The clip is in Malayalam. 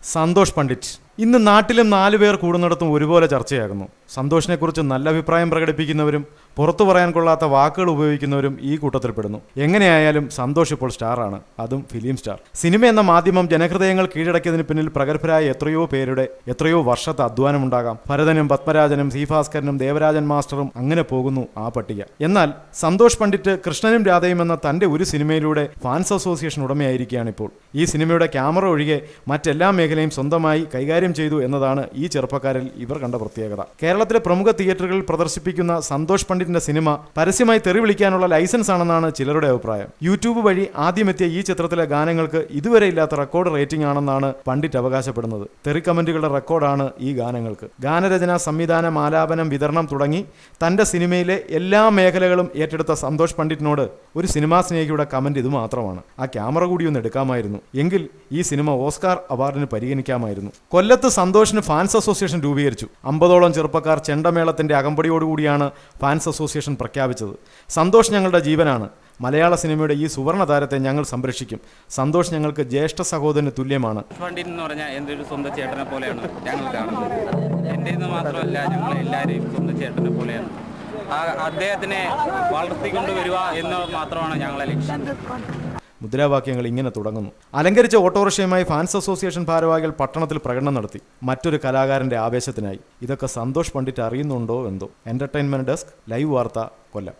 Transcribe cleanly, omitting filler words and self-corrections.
സന്തോഷ് പണ്ഡിറ്റ് ഇന്ന് നാട്ടിലും 4 പേർ കൂടുന്നിടത്തും ഒരുപോലെ ചർച്ചയാകുന്നു. സന്തോഷിനെക്കുറിച്ച് നല്ല അഭിപ്രായം പ്രകടിപ്പിക്കുന്നവരും പുറത്തു പറയാൻ കൊള്ളാത്ത വാക്കുകൾ ഉപയോഗിക്കുന്നവരും ഈ കൂട്ടത്തിൽപ്പെടുന്നു. എങ്ങനെയായാലും സന്തോഷ് ഇപ്പോൾ സ്റ്റാറാണ്, അതും ഫിലിം സ്റ്റാർ. സിനിമ എന്ന മാധ്യമം ജനഹൃദയങ്ങൾ കീഴടക്കിയതിന് പിന്നിൽ പ്രഗത്ഭരായ എത്രയോ പേരുടെ എത്രയോ വർഷത്തെ അധ്വാനമുണ്ടാകാം. ഭരതനും പത്മരാജനും സീഫാസ്കരനും ദേവരാജൻ മാസ്റ്ററും അങ്ങനെ പോകുന്നു ആ പട്ടിക. എന്നാൽ സന്തോഷ് പണ്ഡിറ്റ് കൃഷ്ണനും രാധയും എന്ന തന്റെ ഒരു സിനിമയിലൂടെ ഫാൻസ് അസോസിയേഷൻ ഉടമയായിരിക്കുകയാണിപ്പോൾ. ഈ സിനിമയുടെ ക്യാമറ ഒഴികെ മറ്റെല്ലാ മേഖലയും സ്വന്തമായി കൈകാര്യം ചെയ്തു എന്നതാണ് ഈ ചെറുപ്പക്കാരിൽ ഇവർ കണ്ട പ്രത്യേകത. കേരളത്തിലെ പ്രമുഖ തിയേറ്ററുകളിൽ പ്രദർശിപ്പിക്കുന്ന സന്തോഷ് പണ്ഡിറ്റിന്റെ സിനിമ പരസ്യമായി തെറി വിളിക്കാനുള്ള ലൈസൻസ് ആണെന്നാണ് ചിലരുടെ അഭിപ്രായം. യൂട്യൂബ് വഴി ആദ്യമെത്തിയ ഈ ചിത്രത്തിലെ ഗാനങ്ങൾക്ക് ഇതുവരെ ഇല്ലാത്ത റെക്കോർഡ് റേറ്റിംഗ് ആണെന്നാണ് പണ്ഡിറ്റ് അവകാശപ്പെടുന്നത്. തെറി കമന്റുകളുടെ റെക്കോർഡാണ് ഈ ഗാനങ്ങൾക്ക്. ഗാനരചന, സംവിധാനം, ആലാപനം, വിതരണം തുടങ്ങി തന്റെ സിനിമയിലെ എല്ലാ മേഖലകളും ഏറ്റെടുത്ത സന്തോഷ് പണ്ഡിറ്റിനോട് ഒരു സിനിമാ സ്നേഹിയുടെ കമന്റ് ഇത് മാത്രമാണ്: ആ ക്യാമറ കൂടി ഒന്ന് എടുക്കാമായിരുന്നു, എങ്കിൽ ഈ സിനിമ ഓസ്കാർ അവാർഡിന് പരിഗണിക്കാമായിരുന്നു. കൊല്ലത്ത് സന്തോഷിന് ഫാൻസ് അസോസിയേഷൻ രൂപീകരിച്ചു. 50ഓളം ചെറുപ്പക്കാർ ചെണ്ടമേളത്തിന്റെ അകമ്പടിയോടുകൂടിയാണ് ഫാൻസ് അസോസിയേഷൻ പ്രഖ്യാപിച്ചത്. സന്തോഷ് ഞങ്ങളുടെ ജീവനാണ്. മലയാള സിനിമയുടെ ഈ സുവർണ താരത്തെ ഞങ്ങൾ സംരക്ഷിക്കും. സന്തോഷ് ഞങ്ങൾക്ക് ജ്യേഷ്ഠ സഹോദരന് തുല്യമാണ്. പണ്ഡിറ്റ് എന്ന് പറഞ്ഞാൽ എൻ്റെ ഒരു സ്വന്തം ചേട്ടനെ പോലെയാണ് ഞങ്ങൾ കാണുന്നത്. എൻ്റെ ഇന്ന് മാത്രമല്ല, ഞങ്ങൾ എല്ലാവരെയും സ്വന്തം ചേട്ടനെ പോലെയാണ്. അദ്ദേഹത്തിനെ വളർത്തിക്കൊണ്ടുവരിക എന്ന് മാത്രമാണ് ഞങ്ങളെ ലക്ഷ്യം. മുദ്രാവാക്യങ്ങൾ ഇങ്ങനെ തുടങ്ങുന്നു. അലങ്കരിച്ച ഓട്ടോറിക്ഷയുമായി ഫാൻസ് അസോസിയേഷൻ ഭാരവാഹികൾ പട്ടണത്തിൽ പ്രകടനം നടത്തി, മറ്റൊരു കലാകാരന്റെ ആവേശത്തിനായി. ഇതൊക്കെ സന്തോഷ് പണ്ഡിറ്റ് അറിയുന്നുണ്ടോ എന്തോ. എന്റർടൈൻമെന്റ് ഡെസ്ക്, ലൈവ് വാർത്ത, കൊല്ലം.